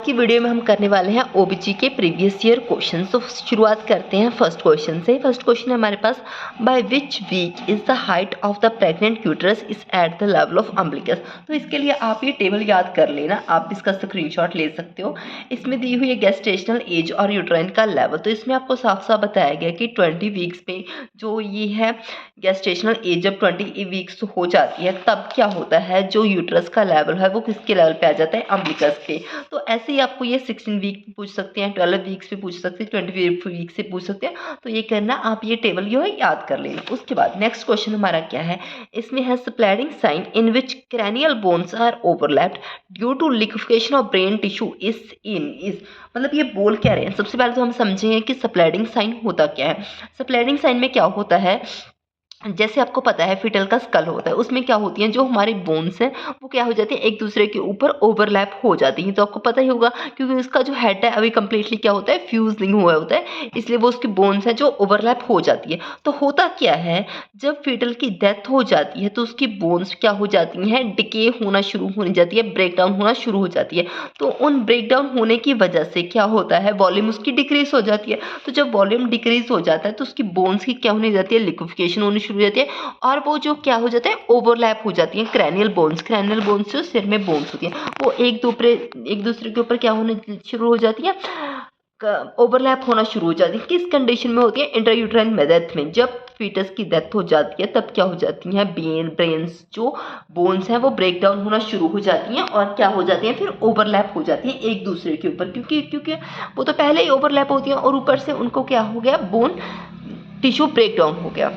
की वीडियो में हम करने वाले हैं ओबीजी के प्रीवियस ईयर क्वेश्चन। तो शुरुआत करते हैं फर्स्ट क्वेश्चन से। फर्स्ट क्वेश्चन है हमारे पास, by which week is the height of the pregnant uterus is at the level of umbilicus. तो इसके लिए आप ये टेबल याद कर लेना, आप इसका स्क्रीनशॉट ले सकते हो। इसमें दी हुई है गेस्टेशनल एज और यूट्राइन का लेवल। तो इसमें आपको साफ साफ बताया गया कि 20 वीक्स पे जो ये है गेस्टेशनल एज जब 20 वीक्स हो जाती है तब क्या होता है, जो यूट्रस का लेवल है वो किसके लेवल पे आ जाता है, अम्बिलिकस के। तो ऐसे ही आपको ये 16 वीक पूछ सकते हैं, 12 वीक्स पे पूछ सकते हैं, 20 वीक से पूछ सकते हैं। तो ये करना, आप ये टेबल जो है याद कर लेना। उसके बाद नेक्स्ट क्वेश्चन हमारा क्या है, इसमें है Spalding sign in which cranial bones are overlapped due to liquefaction of brain tissue is मतलब ये बोल क्या रहे हैं। सबसे पहले तो हम समझेंगे कि स्प्लैडिंग साइन होता क्या है। स्प्लैडिंग साइन में क्या होता है, जैसे आपको पता है फिटल का स्कल होता है, उसमें क्या होती हैं जो हमारी बोन्स हैं वो क्या हो जाती है, एक दूसरे के ऊपर ओवरलैप हो जाती हैं। तो आपको पता ही होगा क्योंकि उसका जो हेड है अभी कम्प्लीटली क्या होता है, फ्यूज नहीं हुआ होता है, इसलिए वो उसकी बोन्स हैं जो ओवरलैप हो जाती है। तो होता क्या है, जब फिटल की डेथ हो जाती है तो उसकी बोन्स क्या हो जाती हैं, डिके होना शुरू हो जाती है, ब्रेक डाउन होना शुरू हो जाती है। तो उन ब्रेक डाउन होने की वजह से क्या होता है, वॉल्यूम उसकी डिक्रीज हो जाती है। तो जब वॉल्यूम डिक्रीज हो जाता है तो उसकी बोन्स की क्या होने जाती है, लिक्विफिकेशन होनी शुरू हो जाती है और वो जो क्या हो जाता है, ओवरलैप हो जाती है क्रैनियल बोन्स जो सिर में बोन्स होती हैं वो एक दूसरे के ऊपर क्या होने शुरू हो जाती है, ओवरलैप होना शुरू हो जाती है। किस कंडीशन में होती है, इंट्रायूट्राइन डेथ में। जब फीटस की डेथ हो जाती है तब क्या हो जाती हैं, ब्रेन्स जो बोन्स हैं वो ब्रेक डाउन होना शुरू हो जाती हैं और क्या हो जाती हैं, फिर ओवरलैप हो जाती हैं एक दूसरे के ऊपर, क्योंकि वो तो पहले ही ओवरलैप होती हैं और ऊपर से उनको क्या हो गया, बोन टिश्यू ब्रेक डाउन हो गया।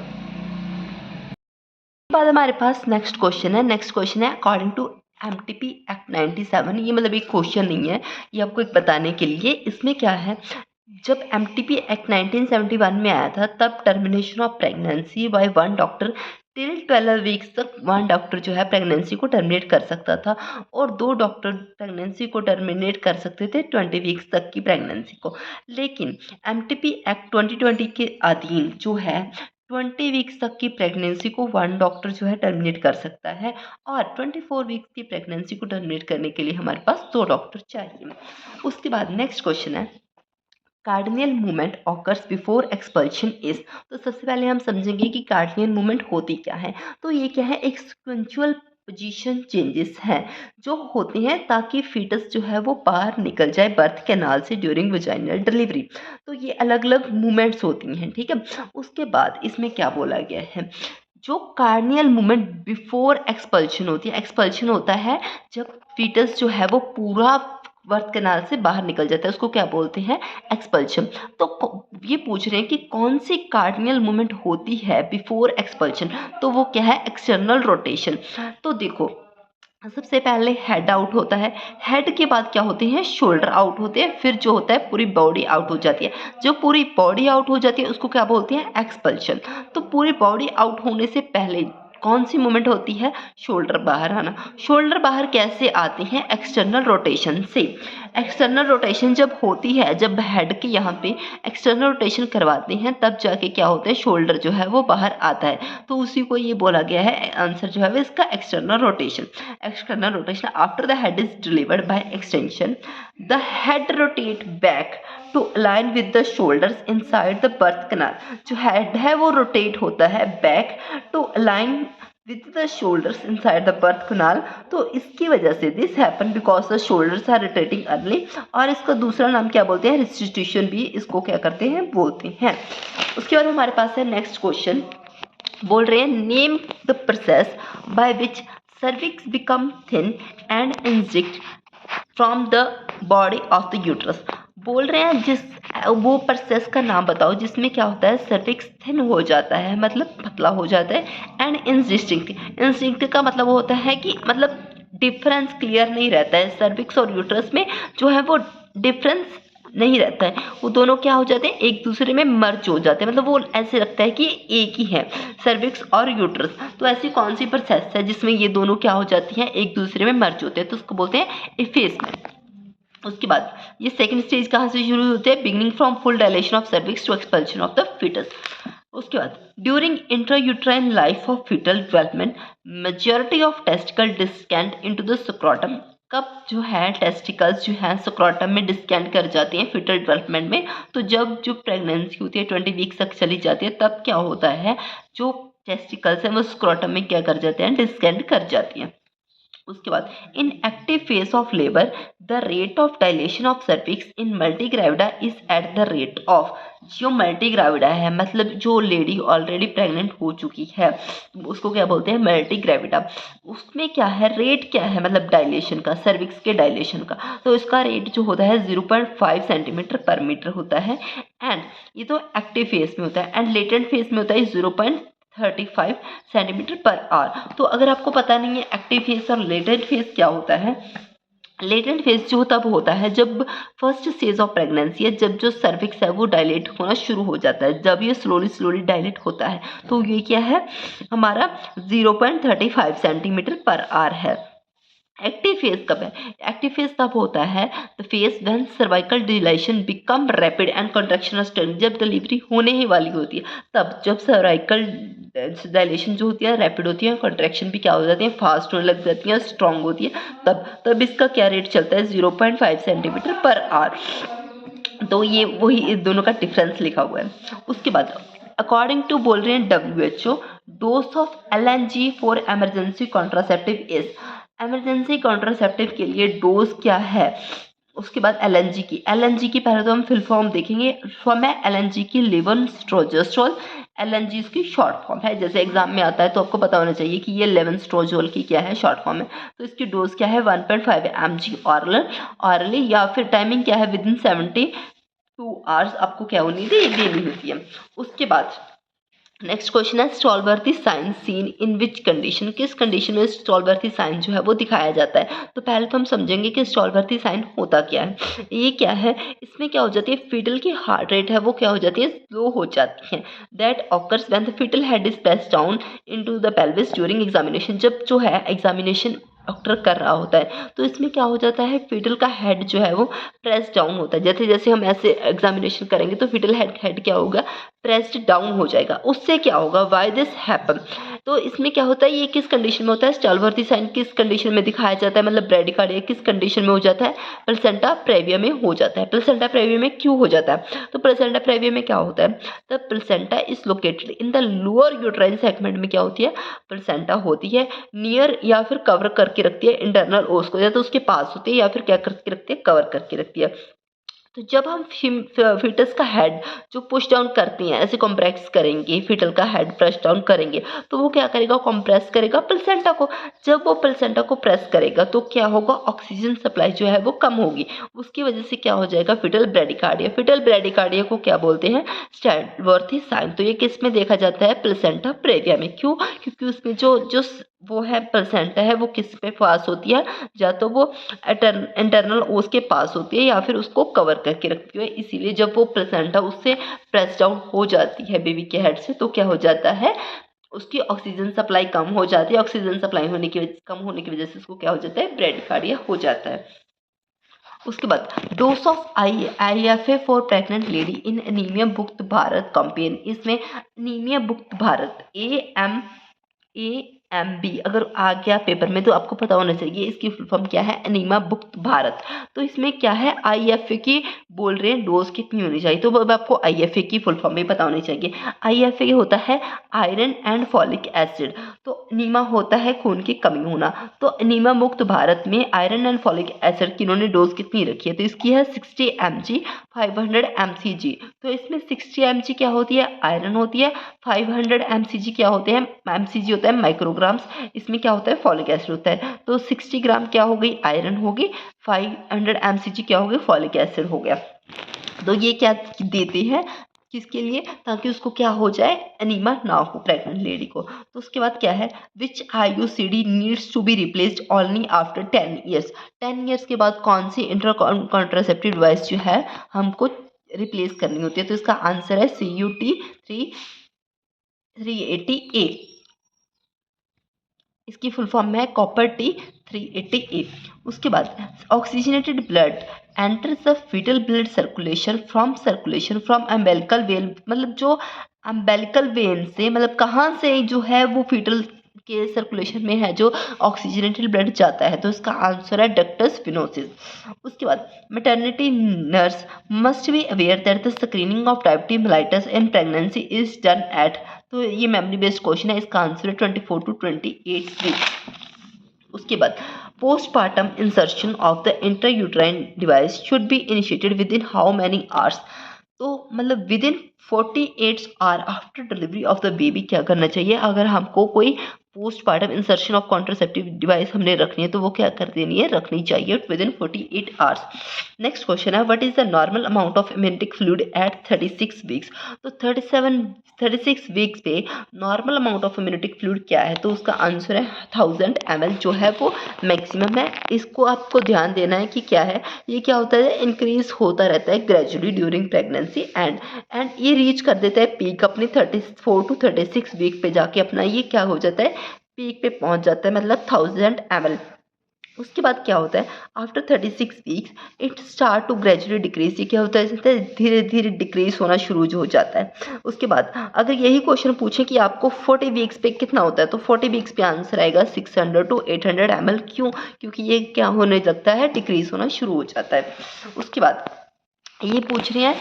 बाद हमारे पास नेक्स्ट क्वेश्चन है अकॉर्डिंग टू एमटीपी एक्ट 97। ये मतलब एक क्वेश्चन नहीं है, ये आपको एक बताने के लिए। इसमें क्या है, जब एमटीपी एक्ट 1971 में आया था तब termination of pregnancy by one doctor till 12 weeks तक वन डॉक्टर जो है प्रेगनेंसी को टर्मिनेट कर सकता था और 2 डॉक्टर प्रेगनेंसी को टर्मिनेट कर सकते थे 20 वीक्स तक की प्रेगनेंसी को। लेकिन एमटीपी एक्ट 2020 के अधीन जो है 20 वीक्स तक की प्रेगनेंसी को वन डॉक्टर जो है टर्मिनेट कर सकता है और 24 वीक्स की प्रेगनेंसी को टर्मिनेट करने के लिए हमारे पास 2 डॉक्टर चाहिए। उसके बाद नेक्स्ट क्वेश्चन है, cardinal movement occurs before expulsion is. तो सबसे पहले हम समझेंगे कि कार्डिनल मूवमेंट होती क्या है। तो ये क्या है, एक सिक्वेंचुअल पोजीशन चेंजेस हैं जो होते हैं ताकि फीटस जो है वो बाहर निकल जाए बर्थ कैनाल से ड्यूरिंग वजाइनल डिलीवरी। तो ये अलग अलग मूवमेंट्स होती हैं, ठीक है। उसके बाद इसमें क्या बोला गया है, जो कार्नियल मूवमेंट बिफोर एक्सपल्शन होती है, एक्सपल्शन होता है जब फीटस जो है वो पूरा बर्थ कैनाल से बाहर निकल जाता है, उसको क्या बोलते हैं, एक्सपल्शन। तो ये पूछ रहे हैं कि कौन सी कार्डिनल मूवमेंट होती है बिफोर एक्सपल्शन। तो वो क्या है, एक्सटर्नल रोटेशन। तो देखो सबसे पहले हेड आउट होता है, हेड के बाद क्या होते हैं, शोल्डर आउट होते हैं, फिर जो होता है पूरी बॉडी आउट हो जाती है। जो पूरी बॉडी आउट हो जाती है उसको क्या बोलते हैं, एक्सपल्शन। तो पूरी बॉडी आउट होने से पहले कौन सी मूवमेंट होती है, शोल्डर बाहर आना। शोल्डर बाहर कैसे आते हैं, एक्सटर्नल रोटेशन से। एक्सटर्नल रोटेशन जब होती है, जब हेड के यहाँ पे एक्सटर्नल रोटेशन करवाते हैं तब जाके क्या होता है, शोल्डर जो है वो बाहर आता है। तो उसी को ये बोला गया है, आंसर जो है वो इसका external rotation. External rotation after the head is delivered by extension the head rotate back to align with the shoulders inside the birth canal. जो हेड है वो रोटेट होता है back to align with the shoulders inside the birth canal. तो इसकी वजह से this happen because the shoulders are rotating early, और इसका दूसरा नाम क्या बोलते हैं, रिस्टिट्यूशन भी इसको क्या करते हैं, बोलते हैं। उसके बाद हमारे पास है नेक्स्ट क्वेश्चन, बोल रहे हैं name the process by which cervix become thin and inject from the body of the uterus. बोल रहे हैं जिस वो प्रोसेस का नाम बताओ जिसमें क्या होता है, सर्विक्स थिन हो जाता है, मतलब पतला हो जाता है, एंड इंस्टिंक्ट का मतलब होता है कि मतलब डिफरेंस क्लियर नहीं रहता है, सर्विक्स और यूट्रस में जो है वो डिफरेंस नहीं रहता है, वो दोनों क्या हो जाते हैं, एक दूसरे में मर्ज हो जाते हैं, मतलब वो ऐसे लगता है कि एक ही है, सर्विक्स और यूट्रस। तो ऐसी कौन सी प्रोसेस है जिसमें ये दोनों क्या हो जाती हैं, एक दूसरे में मर्ज होते हैं, तो उसको बोलते हैं इफेसमेंट। उसके बाद ये सेकंड स्टेज कहाँ से शुरू होते हैं, beginning from full dilation of cervix to expulsion of the fetus. उसके बाद during intrauterine life of fetal development majority of testicle descent into the scrotum कब जो है टेस्टिकल्स जो है स्क्रोटम में डिस्केंड कर जाती हैं फीटल डेवलपमेंट में, तो जब जो प्रेगनेंसी होती है 20 वीक्स तक चली जाती है, तब क्या होता है जो टेस्टिकल्स हैं वो स्क्रोटम में क्या कर जाते हैं, डिस्केंड कर जाती हैं। उसके बाद in active phase of labour the rate of dilation of cervix in multigravida is at the rate of, जो मल्टीग्राविडा है मतलब जो लेडी ऑलरेडी प्रेग्नेंट हो चुकी है उसको क्या बोलते हैं, मल्टीग्राविडा। उसमें क्या है, रेट क्या है मतलब डायलेशन का, सर्विक्स के डायलेशन का, तो इसका रेट जो होता है 0.5 सेंटीमीटर पर मीटर होता है। एंड ये तो एक्टिव फेज में होता है, एंड लेटेंट फेज में होता है 0.35 सेंटीमीटर पर आवर। तो अगर आपको पता नहीं है एक्टिव फेज और लेटेंट फेज क्या होता है, लेटेंट फेज जो तब होता है जब फर्स्ट स्टेज ऑफ प्रेगनेंसी है, जब जो सर्विक्स है वो डायलेट होना शुरू हो जाता है, जब ये स्लोली डायलेट होता है, तो ये क्या है हमारा 0.35 सेंटीमीटर पर आवर है। एक्टिव फेज कब है, एक्टिव फेज तब होता है the phase when cervical deletion become rapid and contraction start, जब डिलीवरी होने ही वाली होती है तब, जब सर्वाइकल डायलेशन जो होती है रैपिड होती है, कंट्रैक्शन भी क्या हो जाती है, फास्ट होने लग जाती है, स्ट्रांग होती है, तब इसका क्या रेट चलता है 0.5 सेंटीमीटर पर आवर। तो ये वही इस दोनों का डिफरेंस लिखा हुआ है। उसके बाद अकॉर्डिंग टू बोल रहे हैं WHO, dose of LNG for emergency contraceptive is, emergency contraceptive के लिए डोज क्या है। उसके बाद LNG की पहले तो हम फुल फॉर्म देखेंगे। फॉर्म है LNG की लेवोस्ट्रोजेस्ट्रोल, LNG इसकी शॉर्ट फॉर्म है, जैसे एग्जाम में आता है तो आपको पता होना चाहिए कि ये लेवोस्ट्रोजोल की क्या है, शॉर्ट फॉर्म है। तो इसकी डोज क्या है 1.5 mg ऑरली, या फिर टाइमिंग क्या है विदिन 72 आवर्स आपको क्या होनी देनी होती है। उसके बाद नेक्स्ट क्वेश्चन है stillbirth sign seen in which condition, किस कंडीशन में स्टॉलबर्थ साइन जो है वो दिखाया जाता है। तो पहले तो हम समझेंगे कि स्टॉलबर्थ साइन होता क्या है। ये क्या है, इसमें क्या हो जाती है, फीटल की हार्ट रेट है वो क्या हो जाती है, स्लो हो जाती है। That occurs when the fetal head is pressed down into the pelvis during examination, जब जो है एग्जामिनेशन डॉक्टर कर रहा होता है तो इसमें क्या हो जाता है, फीटल का हेड जो है वो प्रेस डाउन होता है। जैसे जैसे हम ऐसे एग्जामिनेशन करेंगे तो फीटल हेड क्या होगा, प्रेस्ड डाउन हो जाएगा। उससे क्या होगा, वाई दिस हैपन, तो इसमें क्या होता है, ये किस कंडीशन में होता है, स्टॉलबर्थ साइन किस कंडीशन में दिखाया जाता है, मतलब ब्रैडिकार्डिया किस कंडीशन में हो जाता है, प्लेसेंटा प्रेविया में हो जाता है। प्लेसेंटा प्रेविया में क्यों हो जाता है, तो प्लेसेंटा प्रेविया में क्या होता है, the placenta is located in the lower uterine segment में क्या होती है, प्लेसेंटा होती है नियर या फिर कवर करके रखती है इंटरनल ओस को, या तो उसके पास होती है या फिर क्या करके रखती है, कवर करके रखती है। तो जब हम फीटस का हेड जो पुश डाउन करते हैं, ऐसे कॉम्प्रेस करेंगे, फीटल का हेड प्रेस डाउन करेंगे तो वो क्या करेगा, कॉम्प्रेस करेगा प्लेसेंटा को। जब वो प्लेसेंटा को प्रेस करेगा तो क्या होगा, ऑक्सीजन सप्लाई जो है वो कम होगी, उसकी वजह से क्या हो जाएगा, फीटल ब्रैडिकार्डिया। फीटल ब्रैडिकार्डिया को क्या बोलते हैं, स्टॉलबर्थ साइन। तो ये किस में देखा जाता है, प्लेसेंटा प्रेविया में। क्यों, क्योंकि उसमें जो वो है प्लेसेंटा है वो किस पे पास होती है, या तो वो इंटरनल ओस के पास होती है या फिर उसको कवर करके रखती है। इसीलिए जब वो प्लेसेंटा उससे प्रेस डाउन हो जाती है बेबी के हेड से तो क्या हो जाता है, उसकी ऑक्सीजन सप्लाई कम हो जाती है। ऑक्सीजन सप्लाई कम होने की वजह से उसको क्या हो जाता है, ब्रैडिकार्डिया हो जाता है। उसके बाद dose of IFA for pregnant lady in anaemia मुक्त भारत कैंपेन, इसमें एनीमिया मुक्त भारत AMB अगर आ गया पेपर में तो आपको पता होना चाहिए इसकी फुल फॉर्म क्या है, एनीमिया मुक्त भारत। तो इसमें क्या है, IFA की बोल रहे हैं डोज कितनी होनी चाहिए, तो अब आपको IFA की फुल फॉर्म भी पता होनी चाहिए। IFA होता है आयरन एंड फॉलिक एसिड, तो एनीमिया होता है खून की कमी होना। तो एनीमिया मुक्त भारत में आयरन एंड फॉलिक एसिड की इन्होंने डोज कितनी रखी है, तो इसकी है 60 mg 500 mcg। तो इसमें 60 mg क्या होती है, आयरन होती है, 500 mcg क्या होते हैं, mcg होता है माइक्रोग्राम्स, इसमें क्या होता है, फॉलिक एसिड होता है। तो 60 ग्राम क्या हो गई, आयरन होगी, 500 mcg क्या हो गई, फॉलिक एसिड हो गया। तो ये क्या देते हैं, किसके लिए, ताकि उसको क्या हो जाए, एनीमिया ना हो प्रेग्नेंट लेडी को। तो उसके बाद क्या है, which IUCD needs to be replaced only after 10 years. 10 years के बाद कौन सी इंटर कॉन्ट्रासेप्टिव डिवाइस जो है हमको रिप्लेस करनी होती है, तो इसका आंसर है CUT 380A। इसकी फुल फॉर्म है कॉपर T 380A। उसके बाद oxygenated blood enters the foetal blood circulation from umbilical vein, मतलब जो अम्बिलिकल वेन से, मतलब कहाँ से जो है वो फीटल के सर्कुलेशन में है जो ऑक्सीजनेटेड ब्लड जाता है, तो इसका आंसर है डक्टस वेनोसिस। उसके बाद maternity nurse must be aware that the screening of diabetes mellitus in pregnancy is done at, तो ये मेमोरी बेस्ड क्वेश्चन है, इसका आंसर है 24 to 28 वीक्स। उसके बाद postpartum insertion of the intrauterine device should be initiated with in how many hours, तो मतलब with in 48 hour after delivery of the baby क्या करना चाहिए। अगर हमको कोई postpartum insertion of contraceptive device हमने रखनी है तो वो क्या कर देनी है, रखनी चाहिए within 48 hours. Next question है what is the normal amount of amniotic fluid at 36 weeks, तो 36 वीक्स पे normal amount of amniotic fluid क्या है, तो उसका आंसर है 1000 ml जो है वो मैक्सिमम है। इसको आपको ध्यान देना है कि क्या है, ये क्या होता है, इंक्रीज होता रहता है ग्रेजुअली ड्यूरिंग प्रेगनेंसी एंड ये रीच कर देता है पीक अपनी 34 to 36 वीक पे जाके अपना ये क्या हो जाता है, पीक पे पहुंच जाता है, मतलब 1000 ml। उसके बाद क्या होता है, after 36 weeks it start to gradually decrease, ये क्या होता है, धीरे धीरे डिक्रीज होना शुरू हो जाता है। उसके बाद अगर यही क्वेश्चन पूछे कि आपको 40 वीक्स पे कितना होता है, तो 40 वीक्स पे आंसर आएगा 600 to 800 ml। क्यों, क्योंकि ये क्या होने लगता है, डिक्रीज होना शुरू हो जाता है। उसके बाद ये पूछ रहे हैं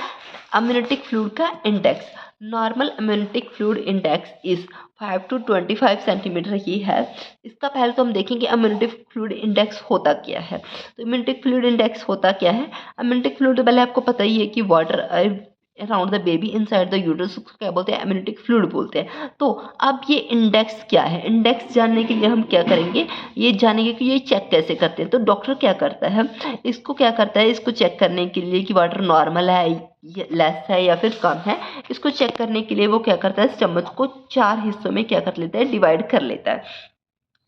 अम्यूनिटिक फ्लूइड का index, normal amniotic fluid index is 5 to 25 centimetre ही है। इसका पहले तो हम देखेंगे अम्यूनिटिक फ्लूइड इंडेक्स होता क्या है, तो इम्यूनिटिक फ्लूइड इंडेक्स होता क्या है, अम्यूनिटिक फ्लूइड पहले आपको पता ही है कि water around the baby inside the uterus उसको क्या बोलते हैं, अम्यूनिटिक फ्लूइड बोलते हैं। तो अब ये इंडेक्स क्या है, इंडेक्स जानने के लिए हम क्या करेंगे, ये जानेंगे कि ये चेक कैसे करते हैं। तो डॉक्टर क्या करता है, इसको क्या करता है, इसको चेक करने के लिए कि वाटर नॉर्मल है, लेस है या फिर कम है, इसको चेक करने के लिए वो क्या करता है, स्टमच को 4 हिस्सों में क्या कर लेता है, डिवाइड कर लेता है।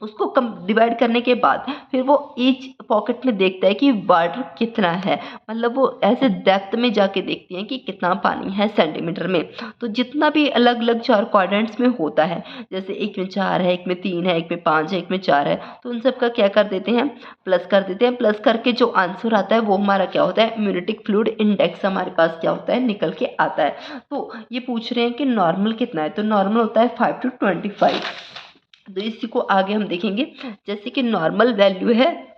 उसको कम डिवाइड करने के बाद फिर वो ईच पॉकेट में देखता है कि वाटर कितना है, मतलब वो ऐसे डेप्थ में जाके देखती हैं कि कितना पानी है सेंटीमीटर में। तो जितना भी अलग अलग 4 क्वाड्रेंट्स में होता है, जैसे एक में 4 है, एक में 3 है, एक में 5 है, एक में 4 है, तो उन सब का क्या कर देते हैं, प्लस कर देते हैं। प्लस करके जो आंसर आता है वो हमारा क्या होता है, इम्यूनिटिक फ्लूइड इंडेक्स हमारे पास क्या होता है, निकल के आता है। तो ये पूछ रहे हैं कि नॉर्मल कितना है, तो नॉर्मल होता है 5 to 25। तो इसी को आगे हम देखेंगे, जैसे कि नॉर्मल वैल्यू है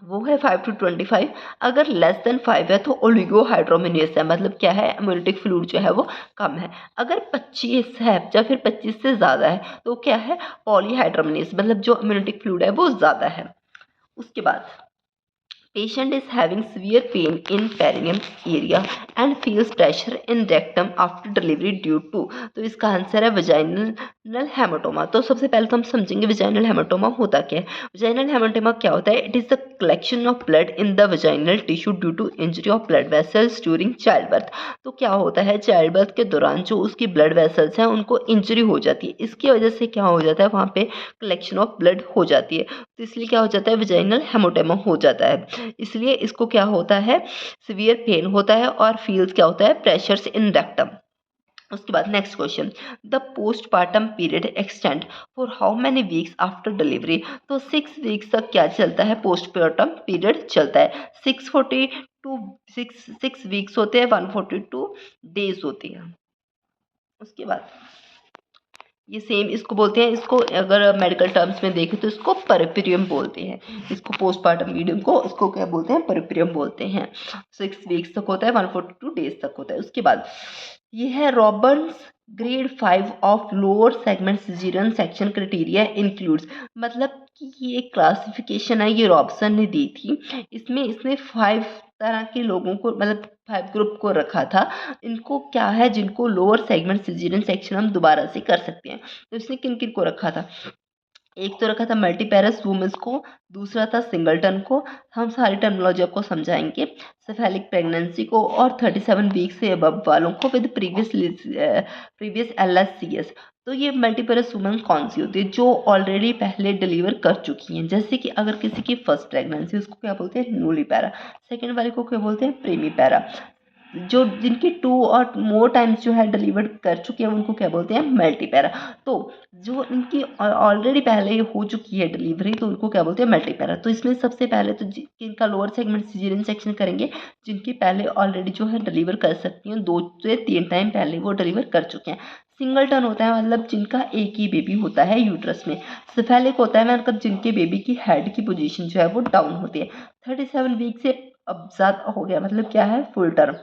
वो है 5 to 25, अगर लेस देन 5 है तो ओलिगोहाइड्रोमिनियस है, मतलब क्या है, इम्यूनिटिक फ्लूइड जो है वो कम है। अगर 25 है या फिर 25 से ज़्यादा है तो क्या है, पॉलीहाइड्रोमिनियस, मतलब जो इम्यूनिटिक फ्लूइड है वो ज़्यादा है। उसके बाद patient is having severe pain in perineum area and feels pressure in rectum after delivery due to, तो इसका आंसर है वजाइनल हेमाटोमा। तो सबसे पहले तो हम समझेंगे वजाइनल हेमाटोमा होता क्या है। वजाइनल हेमाटोमा क्या होता है, it is the collection of blood in the vaginal tissue due to injury of blood vessels during child birth. तो क्या होता है, चाइल्ड बर्थ के दौरान जो उसकी ब्लड वेसल्स हैं उनको इंजरी हो जाती है, इसकी वजह से क्या हो जाता है, वहाँ पे कलेक्शन ऑफ ब्लड हो जाती है, तो इसलिए क्या हो जाता है, वजाइनल हेमाटोमा हो जाता है। इसलिए इसको क्या होता है, सीवियर पेन होता है और फील्स क्या होता है, प्रेशर्स इन रेक्टम। उसके बाद next question, the postpartum period extend for how many weeks after delivery, तो 6 वीक्स तक क्या चलता है, पोस्टपार्टम पीरियड चलता है। 6 वीक्स होते हैं, 142 डेज होती है। उसके बाद ये सेम इसको बोलते हैं, इसको अगर मेडिकल टर्म्स में देखें तो इसको परप्यूरियम बोलते हैं, इसको पोस्टपार्टम मीडियम को इसको क्या बोलते हैं, परप्यूरियम बोलते हैं। 6 वीक्स तक होता है, 142 डेज तक होता है। उसके बाद ये है Roberts grade 5 of lower segment caesarean section criteria includes, मतलब कि ये एक क्लासिफिकेशन है, ये रॉबसन ने दी थी। इसमें इसने 5 तरह के लोगों को, मतलब 5 ग्रुप को रखा था। इनको क्या है, जिनको लोअर सेगमेंट सिजेरियन सेक्शन हम दोबारा से कर सकते हैं। तो इसने किन किन को रखा था, एक तो रखा था मल्टीपेरस वुमेन्स को, दूसरा था सिंगलटन को, हम सारी टर्मिनोलॉजी आपको समझाएंगे, सेफेलिक प्रेगनेंसी को, और 37 वीक से अबव वालों को विद प्रीवियस LSCS। तो ये मल्टीपेरस वुमेन कौन सी होती है, जो ऑलरेडी पहले डिलीवर कर चुकी हैं, जैसे कि अगर किसी की फर्स्ट प्रेगनेंसी, उसको क्या बोलते हैं, नूलीपैरा। सेकेंड वाले को क्या बोलते हैं, प्रीमीपैरा। जो जिनकी 2 और मोर टाइम्स जो है डिलीवर कर चुके हैं उनको क्या बोलते हैं, मल्टीपैरा। तो जो इनकी ऑलरेडी पहले हो चुकी है डिलीवरी तो उनको क्या बोलते हैं, मल्टीपैरा। तो इसमें सबसे पहले तो जिनका लोअर सेगमेंट सिजेरियन सेक्शन करेंगे, जिनकी पहले ऑलरेडी जो है डिलीवर कर सकती हैं, 2 से 3 टाइम पहले वो डिलीवर कर चुके हैं। सिंगलटन होता है मतलब जिनका एक ही बेबी होता है यूट्रस में। सिफेलिक होता है मतलब जिनके बेबी की हेड की पोजीशन जो है वो डाउन होती है। 37 वीक से अब ज़्यादा हो गया मतलब क्या है, full term.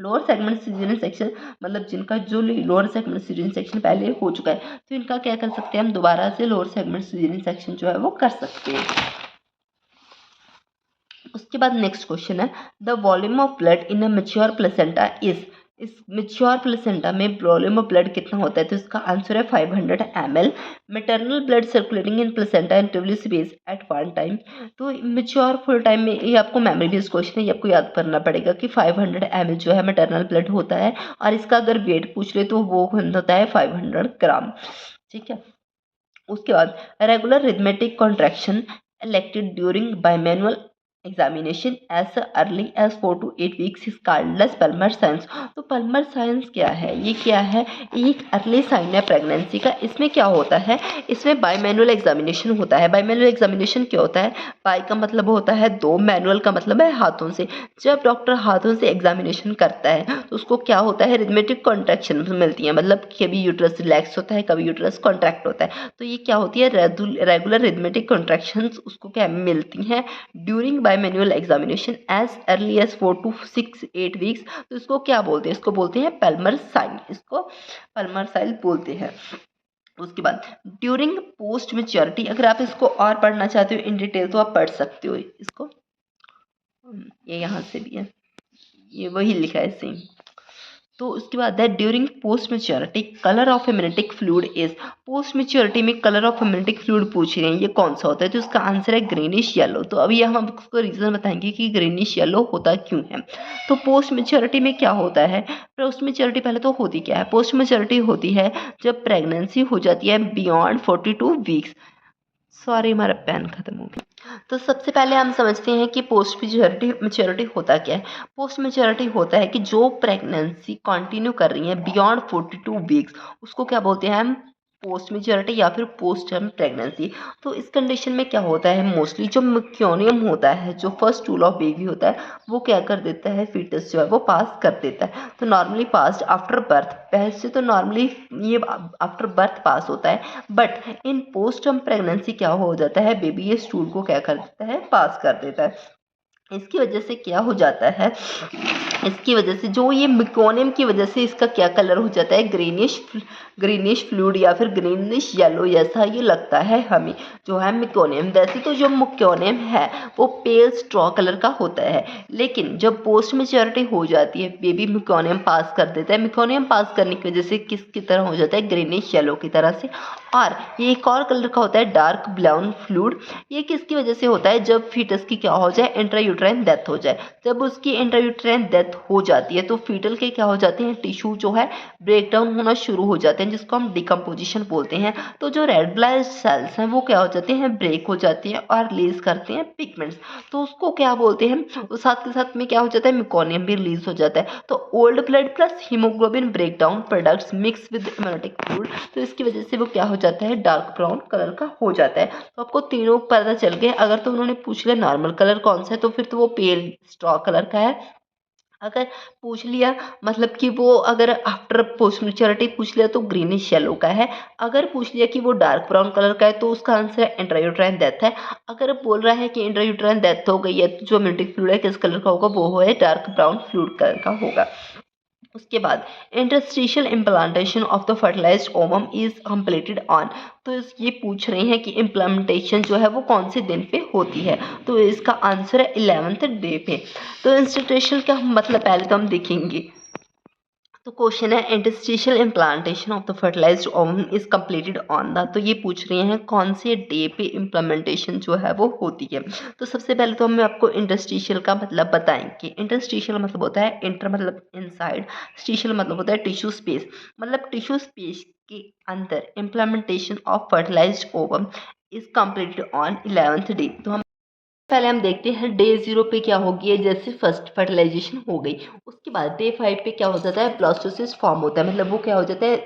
Lower segment season section मतलब जिनका जो लोअर सेगमेंट सीजन सेक्शन पहले हो चुका है, तो इनका क्या कर सकते हैं हम, दोबारा से लोअर सेगमेंट सीजन सेक्शन जो है वो कर सकते हैं। उसके बाद नेक्स्ट क्वेश्चन है, the volume of blood in a mature placenta is. इस मैच्योर प्लेसेंटा में वॉल्यूम ऑफ ब्लड कितना होता है, तो इसका आंसर है 500 ml। Maternal blood circulating in placenta intervillous space at one time. तो मैच्योर फुल टाइम में ये आपको मेमोरी बेस्ड क्वेश्चन है, ये आपको याद करना पड़ेगा कि 500 ml जो है मैटरनल ब्लड होता है, और इसका अगर वेट पूछ ले तो वो होता है 500 ग्राम। ठीक है। उसके बाद regular arithmetic contraction elected during bimanual examination as early as 4 to 8 weeks is called as पल्मर science. तो पल्मर साइंस क्या है, ये क्या है, एक अर्ली साइन है प्रेगनेंसी का। इसमें क्या होता है, इसमें बाईमैनुअल एग्जामिनेशन होता है। बाईमैनुअल एग्जामिनेशन क्या होता है, बाई का मतलब होता है दो, मैनुअल का मतलब है हाथों से। जब डॉक्टर हाथों से एग्जामिनेशन करता है तो उसको क्या होता है, रिथमेटिक कॉन्ट्रैक्शन मिलती है, मतलब कभी यूट्रस रिलैक्स होता है, कभी यूट्रस कॉन्ट्रैक्ट होता है। तो ये क्या होती है, रेगुलर रिथमेटिक कॉन्ट्रैक्शंस उसको क्या मिलती हैं during bimanual examination as early as 4 to 6 8 weeks. तो इसको क्या बोलते हैं, इसको बोलते हैं पल्मर साइन, इसको पल्मर साइन बोलते हैं। उसके बाद ड्यूरिंग पोस्ट मैच्योरिटी, अगर आप इसको और पढ़ना चाहते हो इन डिटेल तो आप पढ़ सकते हो इसको। ये यहाँ से भी है, ये वही लिखा है सेम। तो उसके बाद है during post maturity colour of Hamitic fluid is. Post maturity में कलर ऑफ हेमेटिक फ्लूइड पूछ रहे हैं, ये कौन सा होता है, तो इसका आंसर है ग्रीनिश येलो। तो अभी हम आपको रीजन बताएंगे कि ग्रीनिश येलो होता क्यों है। तो पोस्ट मेच्योरिटी में क्या होता है, पोस्ट मेच्योरिटी पहले तो होती क्या है, पोस्ट मेच्योरिटी होती है जब प्रेगनेंसी हो जाती है बियॉन्ड 42 वीक्स। सॉरी हमारा पेन खत्म हो गया। तो सबसे पहले हम समझते हैं कि पोस्ट मेच्योरिटी होता क्या है। पोस्ट मेच्योरिटी होता है कि जो प्रेगनेंसी कंटिन्यू कर रही है बियॉन्ड 42 वीक्स, उसको क्या बोलते हैं हम, पोस्ट मेच्योरिटी या फिर पोस्ट टर्म प्रेगनेंसी। तो इस कंडीशन में क्या होता है, मोस्टली जो मेक्योनियम होता है, जो फर्स्ट टूल ऑफ बेबी होता है, वो क्या कर देता है, फीटस जो है वो पास कर देता है। तो नॉर्मली पास आफ्टर बर्थ, पहले से तो नॉर्मली ये आफ्टर बर्थ पास होता है, but in post term pregnancy क्या हो जाता है, बेबी ये स्टूल को क्या कर देता है, पास कर देता है। इसकी वजह से क्या हो जाता है, इसकी वजह से जो ये मेक्योनियम की वजह से इसका क्या कलर हो जाता है, ग्रीनिश फ्लूइड या फिर ग्रीनिश येलो जैसा ये लगता है हमें, जो है मेक्योनियम। वैसे तो जो मेक्योनियम है वो पेल स्ट्रॉ कलर का होता है, लेकिन जब पोस्ट मेच्योरिटी हो जाती है बेबी मेक्योनियम पास कर देता है। मेक्योनियम पास करने की वजह से किसकी तरह हो जाता है, ग्रीनिश येलो की तरह से। और ये एक और कलर का होता है डार्क ब्राउन फ्लूइड। ये किसकी वजह से होता है, जब फीटस की क्या हो जाए, इंट्रायूट्राइन डेथ हो जाए। जब उसकी इंट्रायूट्राइन डेथ हो जाती है तो फीटल के क्या हो जाते हैं, टिश्यू जो है ब्रेक डाउन होना शुरू हो जाते हैं, जिसको हम डिकम्पोजिशन बोलते हैं। तो जो रेड ब्लड सेल्स हैं वो क्या हो जाते हैं, ब्रेक हो जाती हैं और रिलीज करते हैं पिगमेंट्स। तो उसको क्या बोलते हैं, उस साथ के साथ में क्या हो जाता है, मेक्योनियम भी रिलीज हो जाता है। तो old blood plus haemoglobin break down products mix with amniotic fluid, तो इसकी वजह से वो क्या हो जाता है, डार्क ब्राउन कलर का हो जाता है। तो आपको तीनों पता चल गए। अगर तो उन्होंने पूछ लिया नॉर्मल कलर कौन सा है, तो फिर तो वो पेल स्ट्रॉ कलर का है। अगर पूछ लिया मतलब कि वो अगर आफ्टर पोस्ट मैच्योरिटी पूछ लिया तो ग्रीनिश येलो का है। अगर पूछ लिया कि वो डार्क ब्राउन कलर का है तो उसका आंसर है इंट्रायूट्राइन डेथ है। अगर बोल रहा है कि इंट्रायूट्राइन डेथ हो गई है तो जो इम्यूनिटिक फ्लूइड है किस कलर का होगा, वो है डार्क ब्राउन फ्लूइड कलर का होगा। उसके बाद interstitial implantation of the fertilised ovum is completed on. तो ये पूछ रहे हैं कि इम्प्लांटेशन जो है वो कौन से दिन पे होती है, तो इसका आंसर है 11th डे पे। तो इंस्टीट्यूशनल का मतलब पहले तो हम देखेंगे। तो क्वेश्चन है interstitial implantation of the fertilised ovum is completed on the. तो ये पूछ रहे हैं कौन से डे पे इम्प्लीमेंटेशन जो है वो होती है। तो सबसे पहले तो हम आपको इंटरस्टिशियल का मतलब बताएंगे। इंटरस्टिशियल मतलब होता है इंटर मतलब इनसाइड, स्टिशियल मतलब होता है टिश्यू स्पेस, मतलब टिश्यू स्पेस के अंदर implementation of fertilized ovum is completed on 11th day. तो हम पहले हम देखते हैं डे 0 पे क्या होगी, जैसे फर्स्ट फर्टिलाइजेशन हो गई। उसके बाद डे 5 पे क्या हो जाता है, ब्लास्टोसिस्ट फॉर्म होता है, मतलब वो क्या हो जाता है,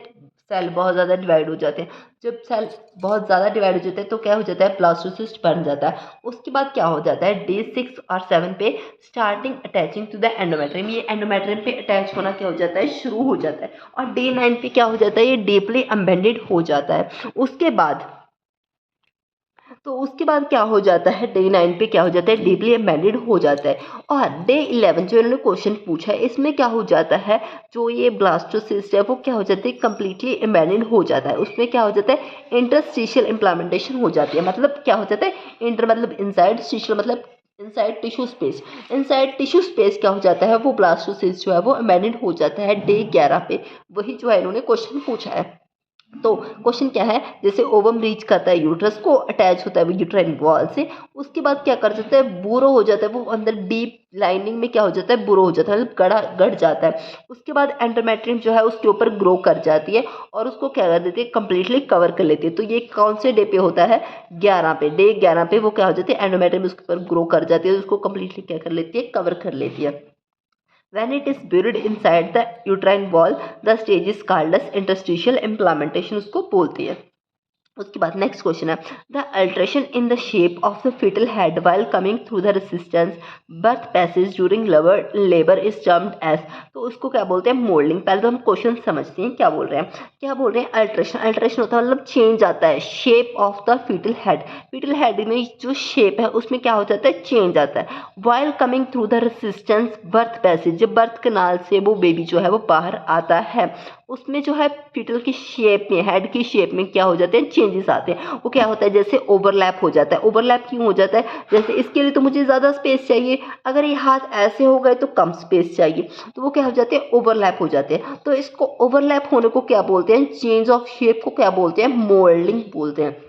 सेल बहुत ज़्यादा डिवाइड हो जाते हैं। जब सेल बहुत ज़्यादा डिवाइड हो जाते हैं तो क्या हो जाता है, ब्लास्टोसिस्ट बन जाता है। उसके बाद क्या हो जाता है, डे 6 और 7 पे starting attaching to the endometrium, ये एंडोमेट्रियम पे अटैच होना क्या हो जाता है, शुरू हो जाता है। और डे 9 पे क्या हो जाता है, ये डीपली एम्बेडेड हो जाता है। उसके बाद क्या हो जाता है, डे 9 पे क्या हो जाता है, डीपली एम्बेडेड हो जाता है। और डे 11 जो इन्होंने क्वेश्चन पूछा है, इसमें क्या हो जाता है, जो ये ब्लास्टोसिस्ट है वो क्या हो जाती है, कम्प्लीटली एम्बेडेड हो जाता है। उसमें क्या हो जाता है, इंटरस्टिशियल इम्प्लामेंटेशन हो जाती है। मतलब क्या हो जाता है, इंटर मतलब इनसाइड, स्टिशियल मतलब inside tissue space, inside tissue space क्या हो जाता है, वो ब्लास्टोसिस्ट जो है वो एम्बेडेड हो जाता है डे 11 पे। वही जो है इन्होंने क्वेश्चन पूछा है। तो क्वेश्चन क्या है, जैसे ओवम रीच करता है यूट्रस को, अटैच होता है वो यूट्राइन वॉल से, उसके बाद क्या कर जाता है, बुरो हो जाता है, वो अंदर डीप लाइनिंग में क्या हो जाता है, बुरो हो जाता है, मतलब गड़ा गड़ जाता है। उसके बाद एंडोमेट्रियम जो है उसके ऊपर ग्रो कर जाती है और उसको क्या कर देती है, कंप्लीटली कवर कर लेती है। तो ये कौन से डे पे होता है, 11 पे, डे 11 पे वो क्या हो जाती है, एंडोमेट्रियम उसके ऊपर ग्रो कर जाती है, उसको कंप्लीटली क्या कर लेती है, कवर कर लेती है। When it is buried inside the uterine wall, the stage is called as interstitial implantation, उसको बोलती है। उसके बाद नेक्स्ट क्वेश्चन है, the alteration in the shape of the fetal head while coming through the resistance birth passage during labour is termed as. तो उसको क्या बोलते हैं, मोल्डिंग। पहले तो हम क्वेश्चन समझते हैं क्या बोल रहे हैं। क्या बोल रहे हैं, अल्ट्रेशन, अल्ट्रेशन होता है मतलब चेंज आता है, shape of the fetal head, fetal head में जो शेप है उसमें क्या हो जाता है, चेंज आता है। While coming through the resistance birth passage, जब बर्थ कनाल से वो बेबी जो है वो बाहर आता है, उसमें जो है फीटल की शेप में, हेड की शेप में क्या हो जाते हैं, चेंजेस आते हैं। वो क्या होता है, जैसे ओवरलैप हो जाता है। ओवरलैप क्यों हो जाता है, जैसे इसके लिए तो मुझे ज़्यादा स्पेस चाहिए, अगर ये हाथ ऐसे हो गए तो कम स्पेस चाहिए, तो वो क्या हो जाते हैं, ओवरलैप हो जाते हैं। तो इसको ओवरलैप होने को क्या बोलते हैं, चेंज ऑफ शेप को क्या बोलते हैं, मोल्डिंग बोलते हैं।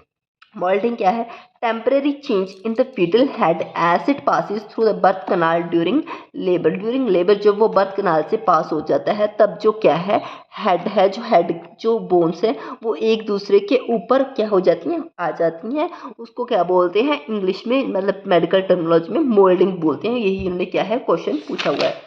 मोल्डिंग क्या है, temporary change in the fetal head as it passes through the birth canal during labour. During labour जब वो बर्थ कनाल से पास हो जाता है, तब जो क्या है, हेड है, जो हेड जो बोन्स है वो एक दूसरे के ऊपर क्या हो जाती हैं, आ जाती हैं। उसको क्या बोलते हैं, इंग्लिश में मतलब मेडिकल टर्मिनोलॉजी में मोल्डिंग बोलते हैं। यही इन्होंने क्या है, क्वेश्चन पूछा हुआ है।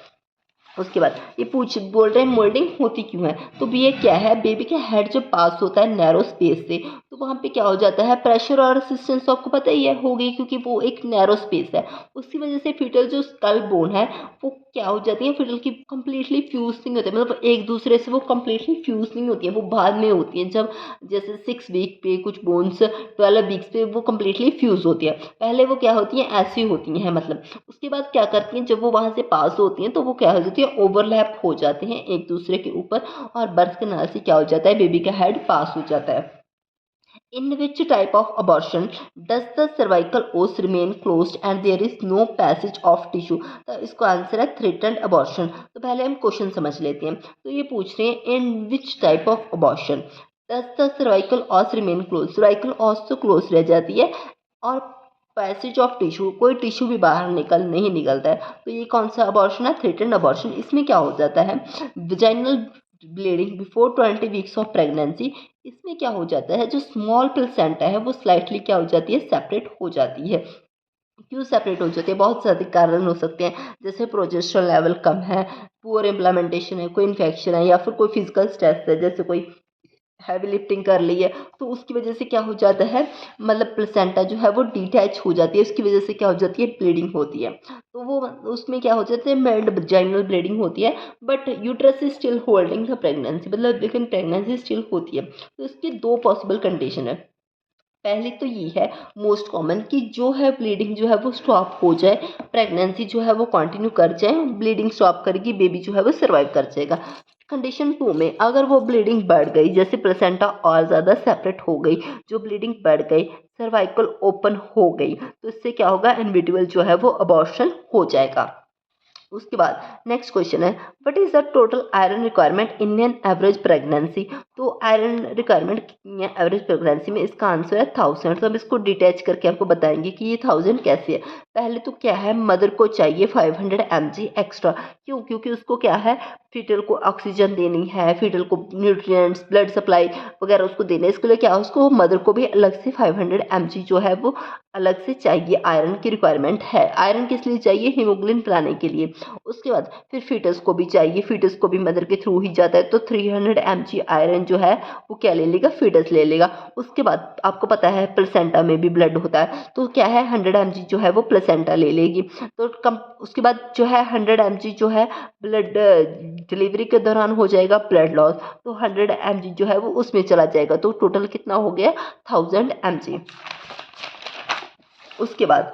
उसके बाद ये बोल रहे हैं मोल्डिंग होती क्यों है। तो भी ये क्या है, बेबी का हेड जब पास होता है नैरो स्पेस से, तो वहाँ पे क्या हो जाता है, प्रेशर और रेसिस्टेंस तो आपको पता ही है, हो गई, क्योंकि वो एक नैरो स्पेस है। उसकी वजह से फीटल जो स्कल बोन है वो क्या हो जाती है, फीटल की कंप्लीटली फ्यूज नहीं होती है, मतलब एक दूसरे से वो कंप्लीटली फ्यूज नहीं होती है, वो बाद में होती है। जब जैसे 6 वीक पे कुछ बोन्स 12 वीक्स पे वो कंप्लीटली फ्यूज होती है, पहले वो क्या होती हैं, ऐसी होती हैं मतलब। उसके बाद क्या करती हैं, जब वो वहाँ से पास होती हैं तो वो क्या हो जाती है, ओवरलैप हो जाते हैं एक दूसरे के ऊपर, और बर्थ कनाल से क्या हो जाता है, बेबी का हेड पास हो जाता है। In which type of abortion does the cervical os remain closed and there is no passage of tissue? तो इसको आंसर है थ्रेटन्ड अबॉर्शन। तो पहले हम क्वेश्चन समझ लेते हैं। तो ये पूछ रहे हैं, in which type of abortion does the cervical os remain close, cervical os तो क्लोज रह जाती है, और पैसेज ऑफ टिश्यू, कोई टिश्यू भी बाहर नहीं निकलता है। तो ये कौन सा अबॉर्शन है, थ्रेटन्ड अबॉर्शन। इसमें क्या हो जाता है, vaginal bleeding before 20 weeks of pregnancy. इसमें क्या हो जाता है, जो स्मॉल प्लेसेंटा है वो स्लाइटली क्या हो जाती है, सेपरेट हो जाती है। क्यों सेपरेट हो जाती है, बहुत सारे कारण हो सकते हैं, जैसे प्रोजेस्टेरोन लेवल कम है, पुअर इम्प्लीमेंटेशन है, कोई इन्फेक्शन है, या फिर कोई फिजिकल स्ट्रेस है, जैसे कोई हैवी लिफ्टिंग कर ली है, तो उसकी वजह से क्या हो जाता है, मतलब प्लेसेंटा जो है वो डिटैच हो जाती है, उसकी वजह से क्या हो जाती है, ब्लीडिंग होती है। तो वो उसमें क्या हो जाता है, माइल्ड वजाइनल ब्लीडिंग होती है, but uterus is still holding the pregnancy, मतलब लेकिन प्रेगनेंसी स्टिल होती है। तो इसकी दो पॉसिबल कंडीशन है। पहले तो ये है मोस्ट कॉमन, कि जो है ब्लीडिंग जो है वो स्टॉप हो जाए, प्रेगनेंसी जो है वो कंटिन्यू कर जाए, ब्लीडिंग स्टॉप करेगी, बेबी जो है वो सर्वाइव कर जाएगा। कंडीशन 2 में अगर वो ब्लीडिंग बढ़ गई, जैसे प्लेसेंटा और ज़्यादा सेपरेट हो गई, जो ब्लीडिंग बढ़ गई, सर्वाइकल ओपन हो गई, तो इससे क्या होगा, इंडिविजुअल जो है वो अबॉर्शन हो जाएगा। उसके बाद नेक्स्ट क्वेश्चन है, what is the total iron requirement in an average pregnancy. तो आयरन रिक्वायरमेंट कितनी है एवरेज प्रेगनेंसी में, इसका आंसर है 1000। तो हम इसको डिटैच करके आपको बताएंगे कि ये 1000 कैसे है। पहले तो क्या है, मदर को चाहिए 500 mg एक्स्ट्रा। क्यों? क्योंकि उसको क्या है, फीटल को ऑक्सीजन देनी है, फीटल को न्यूट्रिएंट्स, ब्लड सप्लाई वगैरह उसको देने, इसके लिए क्या है, उसको मदर को भी अलग से 500 mg जो है वो अलग से चाहिए। आयरन की रिक्वायरमेंट है। आयरन किस लिए चाहिए? हीमोग्लोबिन बनाने के लिए। उसके बाद फिर फीटस को भी चाहिए, फीटस को भी मदर के थ्रू ही जाता है, तो 300 mg आयरन जो है वो क्या ले लेगा, फीटस ले लेगा। उसके बाद आपको पता है प्लेसेंटा में भी ब्लड होता है, तो क्या है 100 mg जो है वो प्लेसेंटा ले लेगी। तो कम उसके बाद जो है 100 mg जो है ब्लड डिलीवरी के दौरान हो जाएगा ब्लड लॉस, तो 100 mg जो है वो उसमें चला जाएगा, तो टोटल कितना हो गया, 1000 mg। उसके बाद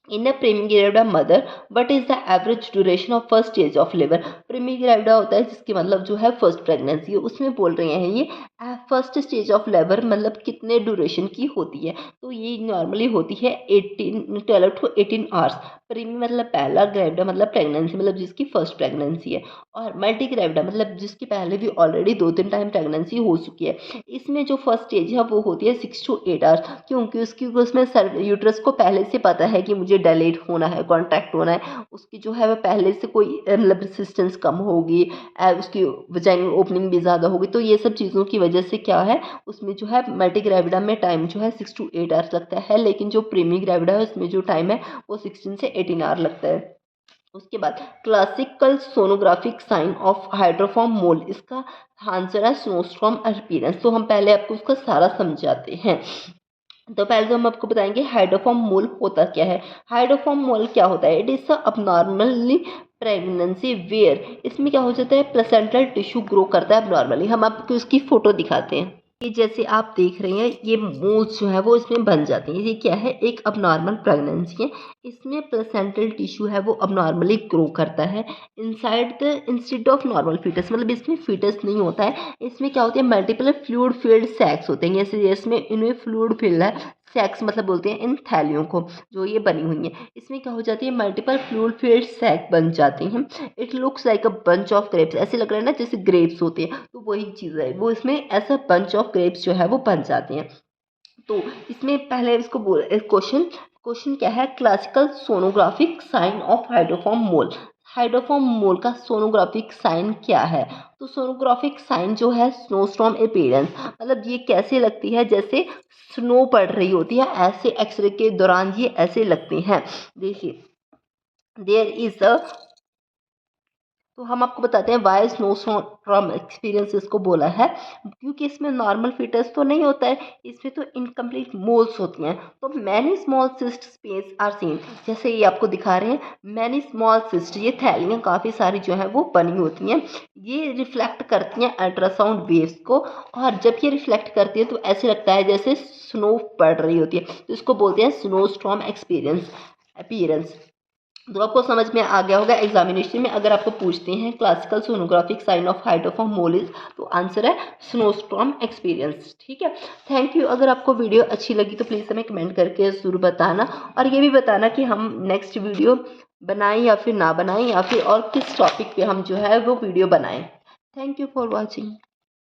in a primigravida mother what is the average duration of first stage of labour. Primigravida होता है जिसकी मतलब जो है फर्स्ट प्रेगनेंसी, उसमें बोल रहे हैं ये फर्स्ट स्टेज ऑफ लेबर मतलब कितने ड्यूरेशन की होती है, तो ये नॉर्मली होती है 12 to 18 आवर्स। प्रीमी मतलब पहला, ग्रेविडा मतलब प्रेगनेंसी मतलब जिसकी फर्स्ट प्रेगनेंसी है, और मल्टी ग्रेविडा मतलब जिसकी पहले भी ऑलरेडी 2-3 टाइम प्रेगनेंसी हो चुकी है। इसमें जो फर्स्ट स्टेज है वो होती है 6 to 8 आवर्स, क्योंकि उसमें यूट्रस को पहले से पता है कि मुझे डायलेट होना है, कॉन्ट्रैक्ट होना है, उसकी जो है वो पहले से कोई मतलब रेसिस्टेंस कम होगी, उसकी वजाइनल ओपनिंग भी ज़्यादा होगी, तो ये सब चीज़ों की वजह से क्या है, उसमें जो है मल्टी ग्रेविडा में टाइम जो है 6 to 8 आवर्स लगता है, लेकिन जो प्रीमी ग्रेविडा है उसमें जो टाइम है वो 16 से 18 आवर लगता है। उसके बाद classical sonographic sign of hydatidiform mole, इसका आंसर है स्नोस्टॉर्म अपीयरेंस। तो हम पहले आपको उसका सारा समझाते हैं। तो पहले तो हम आपको बताएंगे हाइड्रोफॉर्म मोल होता क्या है। हाइड्रोफॉर्म मोल क्या होता है, इट इज अबनॉर्मली प्रेगनेंसी वेयर, इसमें क्या हो जाता है, प्लेसेंटल टिश्यू ग्रो करता है अबनॉर्मली। हम आपको उसकी फोटो दिखाते हैं। ये जैसे आप देख रहे हैं, ये मोल्स जो है वो इसमें बन जाती हैं। ये क्या है, एक अबनॉर्मल प्रेगनेंसी है, इसमें प्लेसेंटल टिश्यू है वो अबनॉर्मली ग्रो करता है inside the instead of normal fetus, मतलब इसमें फीटस नहीं होता है, इसमें क्या होती है, मल्टीपल फ्लूइड फिल्ड सैक्स होते हैं। जैसे इसमें इनमें फ्लूइड फिल्ड है, सैक्स मतलब बोलते हैं इन थैलियों को, जो ये बनी हुई है, इसमें क्या हो जाती है, मल्टीपल फ्लूइड फिल्ड सैक बन जाती हैं। It looks like a bunch of grapes, ऐसे लग रहा है ना जैसे ग्रेप्स होते हैं, तो वही चीज़ है, वो इसमें ऐसा बंच ऑफ ग्रेप्स जो है वो बन जाते हैं। तो इसमें पहले इसको क्वेश्चन क्वेश्चन क्या है, classical sonographic sign of hydatidiform mole. Hydatidiform mole का सोनोग्राफिक साइन क्या है, तो सोनोग्राफिक साइन जो है स्नोस्टॉर्म अपीयरेंस, मतलब ये कैसे लगती है, जैसे स्नो पड़ रही होती है, ऐसे एक्सरे के दौरान ये ऐसे लगते हैं। देखिए देयर इज अ, तो हम आपको बताते हैं वाई स्नोस्टॉर्म एक्सपीरियंस इसको बोला है, क्योंकि इसमें नॉर्मल फीटस तो नहीं होता है, इसमें तो इनकम्प्लीट मोल्स होती हैं। तो many small cyst space are seen, जैसे ये आपको दिखा रहे हैं, मैनी स्मॉल सिस्ट, ये थैलियाँ काफ़ी सारी जो हैं वो बनी होती हैं, ये रिफ्लेक्ट करती हैं अल्ट्रासाउंड वेव्स को, और जब ये रिफ्लेक्ट करती है तो ऐसे लगता है जैसे स्नो पड़ रही होती है, तो इसको बोलते हैं स्नोस्टॉर्म एक्सपीरियंस अपीयरेंस। तो आपको समझ में आ गया होगा। एग्जामिनेशन में अगर आपको पूछते हैं classical sonographic sign of hydatidiform moles, तो आंसर है स्नोस्टॉर्म एक्सपीरियंस। ठीक है, थैंक यू। अगर आपको वीडियो अच्छी लगी तो प्लीज़ हमें कमेंट करके ज़रूर बताना, और ये भी बताना कि हम नेक्स्ट वीडियो बनाएं या फिर ना बनाएं, या फिर और किस टॉपिक पे हम जो है वो वीडियो बनाएं। Thank you for watching.